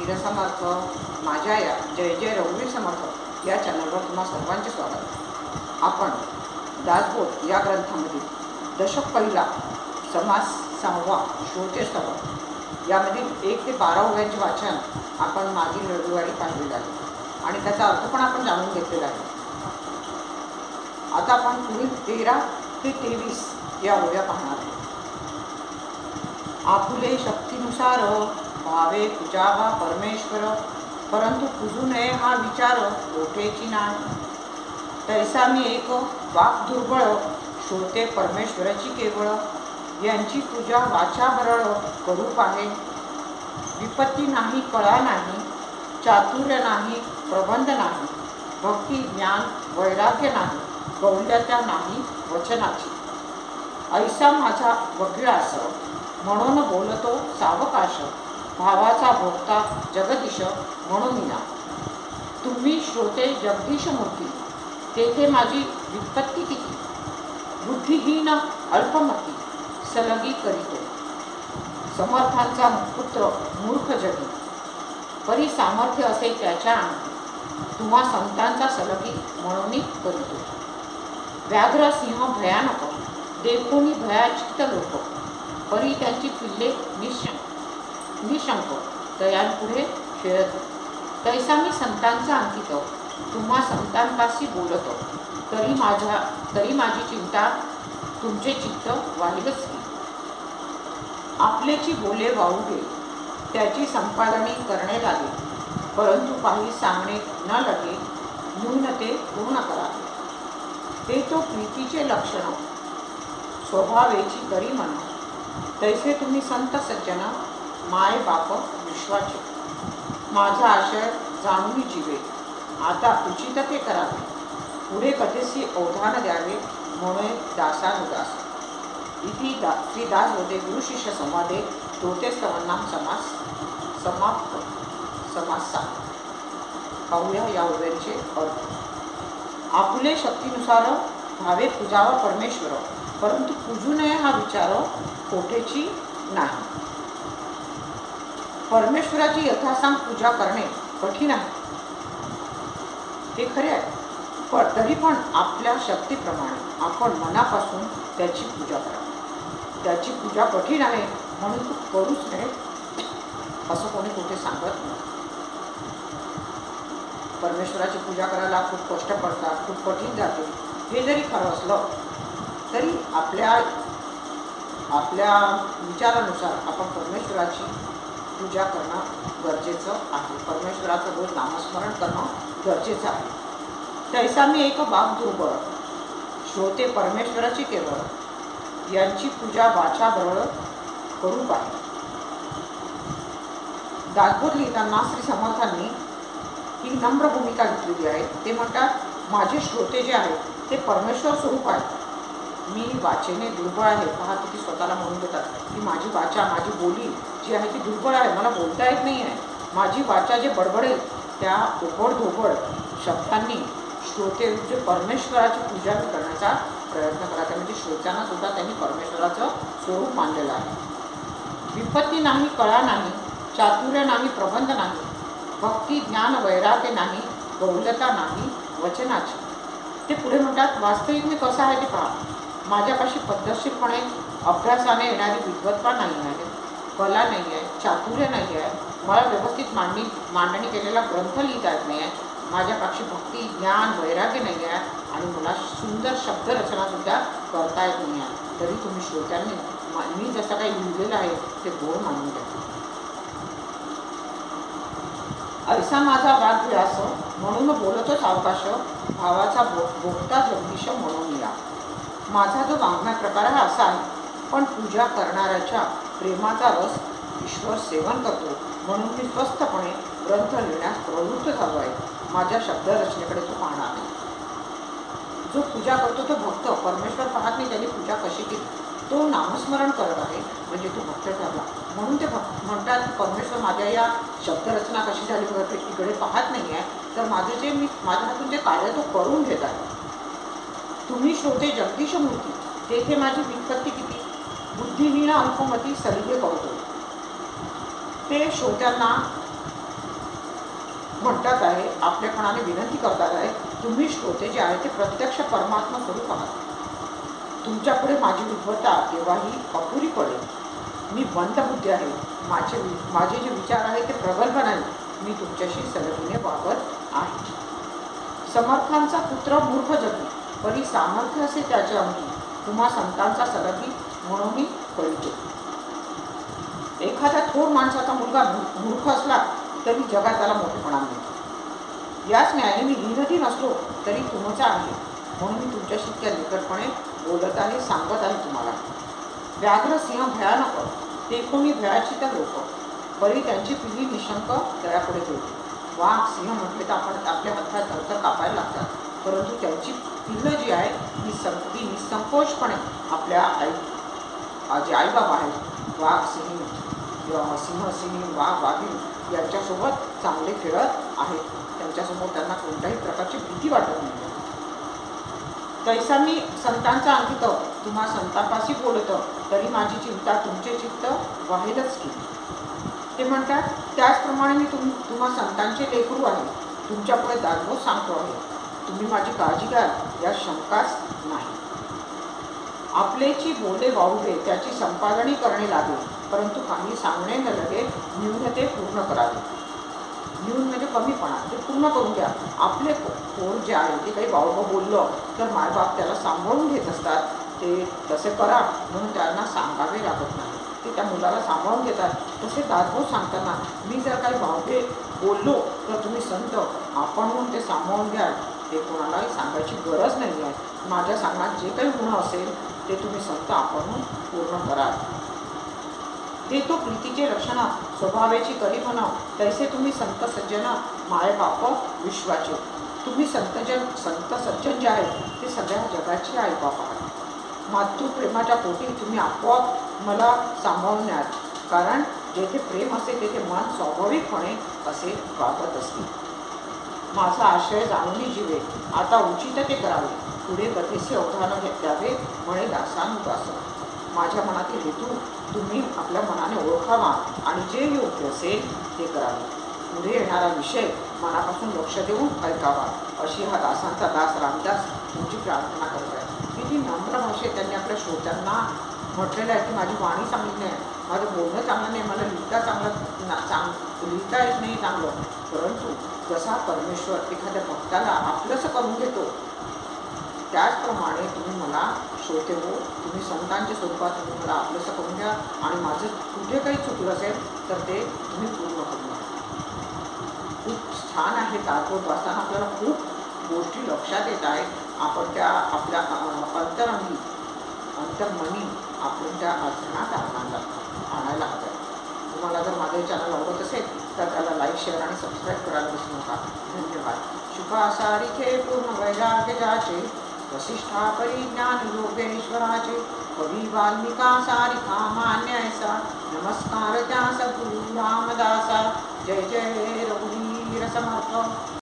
वीरसमर्थ माझ्या या जय जय रघुवीर समर्थ या चॅनलवर तुम्हा सर्वांचे स्वागत. आपण दासबोध या ग्रंथामधील दशक पहिला समास 6वा श्रोतेस्तव यामधील 1 ते 12 ओव्यांचे वाचन आपण मागील रविवारी पाहिलेलं आहे आणि त्याचा अर्थ पण आपण जाणून घेतलेला आहे. आता आपण पुढील 13 ते 23 या ओव्या पाहणार आहोत. आपुले शक्तीनुसार भावे पूजावा परमेश्वर, परंतु पूजू नये हा विचार कोठेची नाही. तैसा मी एक वाक दुर्बळ, श्रोते परमेश्वराची केवळ, यांची पूजा वाचा बरळ करू पाहे. विपत्ती नाही कळा नाही, चातुर्य नाही प्रबंध नाही, भक्ती ज्ञान वैराग्य नाही, गौल्यता नाही वचनाची. ऐसा माझा वग्रास म्हणून बोलतो सावकाश, भावाचा भोगता जगदीश म्हणून या. तुम्ही श्रोते जगदीश मूर्ती, तेथे माझी विपत्ती किती. बुद्धिहीन अल्पमती सलगी करीतो, समर्थांचा पुत्र मूर्ख जगी. परी सामर्थ्य असे त्याच्या अंगी, तुम्हा संतांचा सलगी म्हणून करीतो. व्याघ्र सिंह भयानक, देखोनी भयाचित्त लोक, परी त्यांची पिल्ले निशंक तयांपुढे खेळत. तैसा मी संतांचा अंकित, तुम्हा संतांपाशी बोलतो. तरी माझी चिंता तुमचे चित्त वाहिलच की. आपलेची बोले वाहू दे, त्याची संपादनी करणे लागे, परंतु काही सांगणे न लगे, न्यून ते पूर्ण करावे. ते तो प्रीतीचे लक्षण, स्वभावेची करी मन. तैसे तुम्ही संत सज्जन, माय बाप विश्वाचे. माझा आशय जाणून जीवे, आता उचित ते करावे. पुढे कथेसी अवधान द्यावे, म्हणून दासानुदास. इथे श्री दासबोधे गुरु शिष्य संवादे श्रोतेस्तवांना समास समाप्त. समास 7. पाहूया या ओव्यांचे अर्थ. आपुले शक्तीनुसार भावे पूजावा परमेश्वर, परंतु पूजू नये हा विचार कोठेची नाही. परमेश्वराची यथासांग पूजा करणे कठीण आहे, हे खरे आहे. पण तरी पण आपल्या शक्तीप्रमाणे आपण मनापासून त्याची पूजा करा. त्याची पूजा कठीण आहे म्हणून तू करूच नये असं कोणी कुठे सांगत नाही. परमेश्वराची पूजा करायला खूप कष्ट पडतात, खूप कठीण जाते, हे जरी खरं असलं तरी आपल्या विचारानुसार आपण परमेश्वराची पूजा करणं गरजेचं आहे. परमेश्वराचं रोज नामस्मरण करणं गरजेचं आहे. तैसा मी एक बाप दुर्बळ, श्रोते परमेश्वराची केवळ, यांची पूजा वाचा बरळ करू पाहे. दासबोध लिहिताना श्री समर्थांनी ही नम्र भूमिका घेतलेली आहे. ते म्हणतात, माझे श्रोते जे आहेत ते परमेश्वर स्वरूप आहेत. मी वाचेने दुर्बळ आहे. पहा किती स्वतःला म्हणून देतात की माझी वाचा, माझी बोली जी आहे ती दुर्बळ आहे, मला बोलता येत नाही आहे. माझी वाचा जे बडबडेल त्या ओबडधोबड शब्दांनी श्रोते जे परमेश्वराची पूजा करण्याचा प्रयत्न करा. म्हणजे श्रोत्यांना सुद्धा त्यांनी परमेश्वराचं स्वरूप मानलेलं आहे. विपत्ती नाही कळा नाही, चातुर्य नाही प्रबंध नाही, भक्ती ज्ञान वैराग्य नाही, गौल्यता नाही वचनाची. ते पुढे म्हणतात, वास्तविक मी कसं आहे ते पहा. माझ्यापाशी पद्धतशीरपणे अभ्यासाने येणारी विद्वत्ता नाही आहे, कला नाही आहे, चातुर्य नाही आहे, मला व्यवस्थित मांडणी केलेला ग्रंथ लिहिता येत नाही आहे, माझ्यापाशी भक्ती ज्ञान वैराग्य नाही आहे आणि मला सुंदर शब्दरचनासुद्धा करता येत नाही आहे. तरी तुम्ही श्रोत्यांनी मी जसं काही लिहिलेलं आहे ते गोड मानून घ्या. ऐसा माझा वाग्व्यास म्हणून बोलतो सावकाश, भावाचा भोगता जगदीश म्हणून या. माझा जो वाङ्मय प्रकार हा असा आहे, पण पूजा करणाऱ्याच्या प्रेमाचा रस ईश्वर सेवन करतो म्हणून मी स्वस्थपणे ग्रंथ लिहिण्यास प्रवृत्त झालो आहे. माझ्या शब्दरचनेकडे तो पाहणार नाही. जो पूजा करतो तो भक्त, परमेश्वर पाहत नाही त्याने पूजा कशी केली. तो नामस्मरण करत आहे म्हणजे तो भक्त ठरला. म्हणून ते म्हणतात की परमेश्वर माझ्या या शब्दरचना कशी झाली इकडे पाहत नाही आहे, तर माझ्या हातून जे कार्य तो करून घेत आहे. तुम्ही श्रोते जगदीश मूर्ती, तेथे माझी विपत्ती किती. बुद्धिहीन अल्पमती सलिगे करतो. ते श्रोत्यांना म्हणतात आहे, आपल्यापणाने विनंती करतात आहे, तुम्ही श्रोते जे आहे ते प्रत्यक्ष परमात्मा स्वरूप आहात. तुमच्यापुढे माझी विद्वत्ता केव्हाही अपुरी पडेल. मी मंदबुद्धी आहे. माझे जे विचार आहे ते प्रगल्भ नाही. मी तुमच्याशी सलगीने वागत आहे. समर्थांचा पुत्र मूर्ख जगी, परी सामर्थ्य असे त्याच्या अंगी. तुम्हा संतांचा सलगी म्हणून मी कळतो. एखाद्या थोर माणसाचा मुलगा मूर्ख असला तरी जगात त्याला मोठेपणा मिळतो. याच न्यायाने मी लीनधी नसलो तरी तुमचा आहे, म्हणून मी तुमच्याशी त्या निकटपणे बोलत आहे, सांगत आहे तुम्हाला. व्याघ्र सिंह भयानक, ते कोणी भयाची त्या लोक, परी त्यांची पिढी निशंक दयापुढे ठेवली. वाघ सिंह म्हटले तर आपण आपल्या हातात धरतर कापायला लागतात, परंतु त्यांची पिल्लं जी आहे ती निसंकोचपणे आपल्या जे आईबाबा आहेत, वाघ सिंह सिंह वाघ वाघीण यांच्यासोबत चांगले खेळत आहेत. त्यांच्यासमोर त्यांना कोणत्याही प्रकारची भीती वाटत नाही. तैसा मी संतांचा अंकित, तुम्हा संतापाशी बोलत, तरी माझी चिंता तुमचे चित्त वाहेलच की. ते म्हणतात, त्याचप्रमाणे मी तुम्हा संतांचे लेकरू आहे, तुमच्यापुढे दाखवून सांगतो आहे. तुम्ही माझी काळजी घ्याल या शंकाच नाही. आपलेची बोले वाहुवे त्याची संपादनी करणे लागेल, परंतु काही सांगणे न लगे न्यून ते पूर्ण करावे. न्यून म्हणजे कमीपणा, ते पूर्ण करून घ्या. आपले पोर जे आहे ते काही बाबा बोललं तर मायबाप त्याला सांभाळून घेत असतात. ते तसे करा म्हणून त्यांना सांगावे लागत नाही, ते त्या मुलाला सांभाळून घेतात. तसे दासबोध सांगताना मी जर काही भावते बोललो तर तुम्ही संत आपण म्हणून ते सांभाळून घ्याल. ते कोणालाही सांगायची गरज नाही आहे. माझ्या सांगण्यात जे काही गुण असेल ते तुम्ही संत आपण पूर्ण कराल. देतो प्रीतीचे लक्षण स्वभावाची करी म्हणा, तैसे तुम्ही संत सज्जन मायबाप विश्वाचे. तुम्ही संत सज्जन जे आहेत ते सगळ्या जगाचे आईबाप आहात. मातृप्रेमाच्या पोटी तुम्ही आपोआप मला सांभाळून न्याल, कारण जेथे प्रेम असते तेथे मन स्वाभाविकपणे असे वागत असते. माझा आश्रय जाणून जीवे, आता उचित ते करावे. पुढे कथेचे अवधान द्यावे म्हणे दासानुदास. माझ्या मनातील हेतू तुम्ही आपल्या मनाने ओळखावा आणि जे योग्य असेल ते करावे. पुढे येणारा विषय मनापासून लक्ष देऊन ऐकावा, अशी हा दासांचा दास रामदास तुमची प्रार्थना करत आहे. किती नम्र भाषेत त्यांनी आपल्या श्रोत्यांना म्हटलेलं आहे की माझी वाणी चांगली नाही, माझं बोलणं चांगलं नाही, मला लिहिता येत नाही चांगलं, परंतु जसा परमेश्वर एखाद्या भक्ताला आपलंसं करून घेतो त्याचप्रमाणे तुम्ही मला श्रोते हो, तुम्ही संतांच्या स्वरूपात तुम्ही मला आपलंसं करून घ्या आणि माझं कुठे काही चुकलं असेल तर ते तुम्ही पूर्ण करून घ्या. खूप छान आहे. दासबोध वाचताना आपल्याला खूप गोष्टी लक्षात येत आहेत. आपण त्या आपल्या अंतर्मनी आपण त्या आचरणात आणायला हव्या. तुम्हाला जर माझे चॅनल आवडत असेल तर त्याला लाईक, शेअर आणि सबस्क्राईब करायला विसरू नका. धन्यवाद. शुभासारिखे पूर्ण वैराग्य जाचे, वसिष्ठा परिज्ञान योगेश्वराचे, कवी वाल्मिका सारिखा मान्य ऐसा, नमस्कार त्या सद्गुरु रामदासा. जय जय रघुवीर समर्थ.